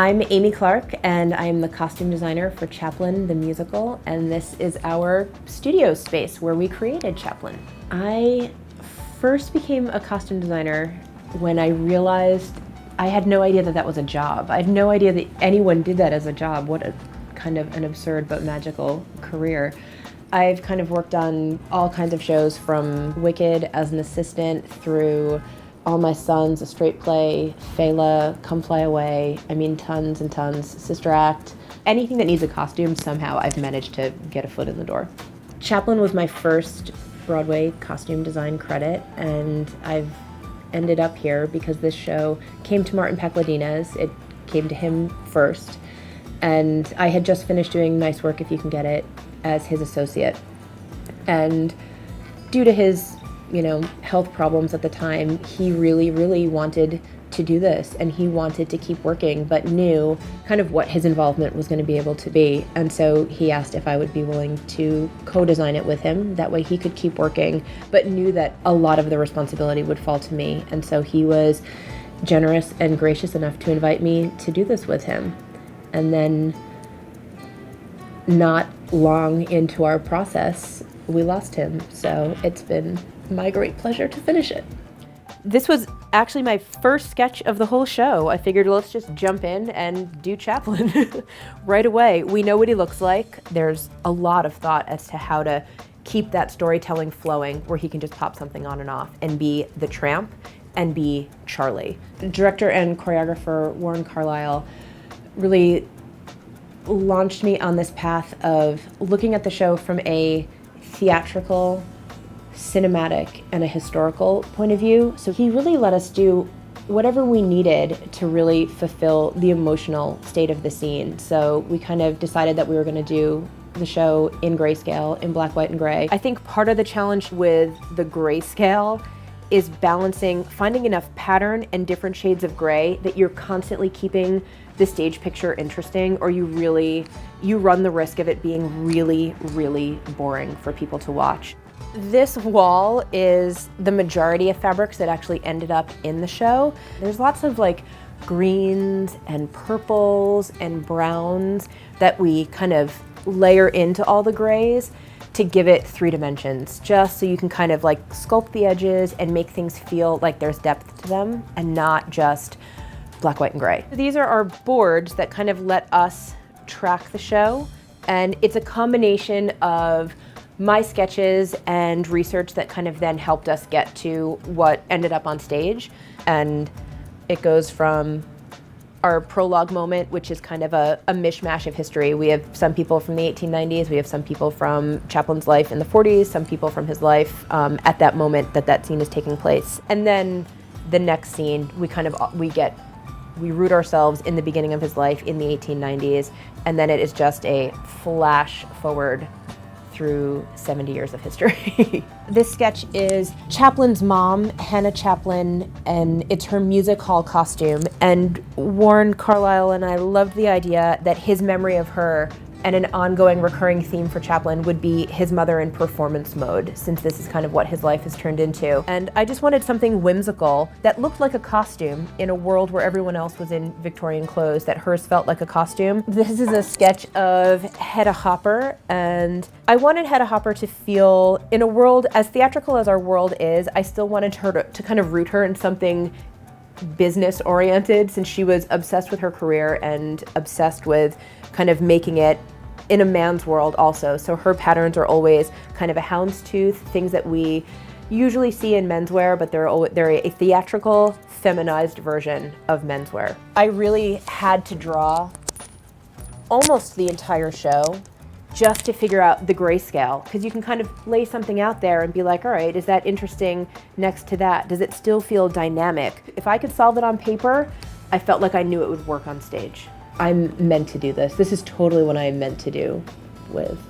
I'm Amy Clark, and I'm the costume designer for Chaplin, the musical, and this is our studio space where we created Chaplin. I first became a costume designer when I realized I had no idea that that was a job. I had no idea that anyone did that as a job. What a kind of an absurd but magical career. I've kind of worked on all kinds of shows, from Wicked as an assistant through All My Sons, a straight play, Fela, Come Fly Away, I mean tons and tons, Sister Act. Anything that needs a costume, somehow I've managed to get a foot in the door. Chaplin was my first Broadway costume design credit, and I've ended up here because this show came to Martin Pakledinaz. It came to him first, and I had just finished doing Nice Work If You Can Get It as his associate. And due to his health problems at the time, he really wanted to do this, and he wanted to keep working, but knew kind of what his involvement was going to be able to be. And so he asked if I would be willing to co-design it with him. That way he could keep working, but knew that a lot of the responsibility would fall to me. And so he was generous and gracious enough to invite me to do this with him. And then not long into our process, we lost him. So it's been my great pleasure to finish it. This was actually my first sketch of the whole show. I figured, let's just jump in and do Chaplin right away. We know what he looks like. There's a lot of thought as to how to keep that storytelling flowing, where he can just pop something on and off and be the tramp and be Charlie. Director and choreographer Warren Carlyle really launched me on this path of looking at the show from a theatrical, cinematic, and a historical point of view. So he really let us do whatever we needed to really fulfill the emotional state of the scene. So we kind of decided that we were going to do the show in grayscale, in black, white, and gray. I think part of the challenge with the grayscale is balancing, finding enough pattern and different shades of gray that you're constantly keeping the stage picture interesting, or you run the risk of it being really boring for people to watch. This wall is the majority of fabrics that actually ended up in the show. There's lots of like greens and purples and browns that we kind of layer into all the grays to give it 3 dimensions, just so you can kind of like sculpt the edges and make things feel like there's depth to them and not just black, white, and gray. These are our boards that kind of let us track the show, and it's a combination of my sketches and research that kind of then helped us get to what ended up on stage. And it goes from our prologue moment, which is kind of a mishmash of history. We have some people from the 1890s, we have some people from Chaplin's life in the 40s, some people from his life at that moment that scene is taking place. And then the next scene, we root ourselves in the beginning of his life in the 1890s, and then it is just a flash forward through 70 years of history. This sketch is Chaplin's mom, Hannah Chaplin, and it's her music hall costume. And Warren Carlyle and I loved the idea that his memory of her and an ongoing recurring theme for Chaplin would be his mother in performance mode, since this is kind of what his life has turned into. And I just wanted something whimsical that looked like a costume in a world where everyone else was in Victorian clothes, that hers felt like a costume. This is a sketch of Hedda Hopper, and I wanted Hedda Hopper to feel, in a world as theatrical as our world is, I still wanted her to kind of root her in something business-oriented, since she was obsessed with her career and obsessed with kind of making it in a man's world also. So her patterns are always kind of a houndstooth, things that we usually see in menswear, but they're a theatrical, feminized version of menswear. I really had to draw almost the entire show just to figure out the grayscale, because you can kind of lay something out there and be like, all right, is that interesting next to that? Does it still feel dynamic? If I could solve it on paper, I felt like I knew it would work on stage. I'm meant to do this. This is totally what I am meant to do with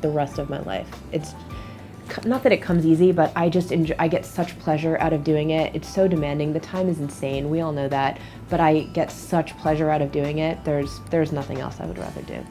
the rest of my life. It's not that it comes easy, but I just enjoy, I get such pleasure out of doing it. It's so demanding. The time is insane. We all know that, but I get such pleasure out of doing it. There's nothing else I would rather do.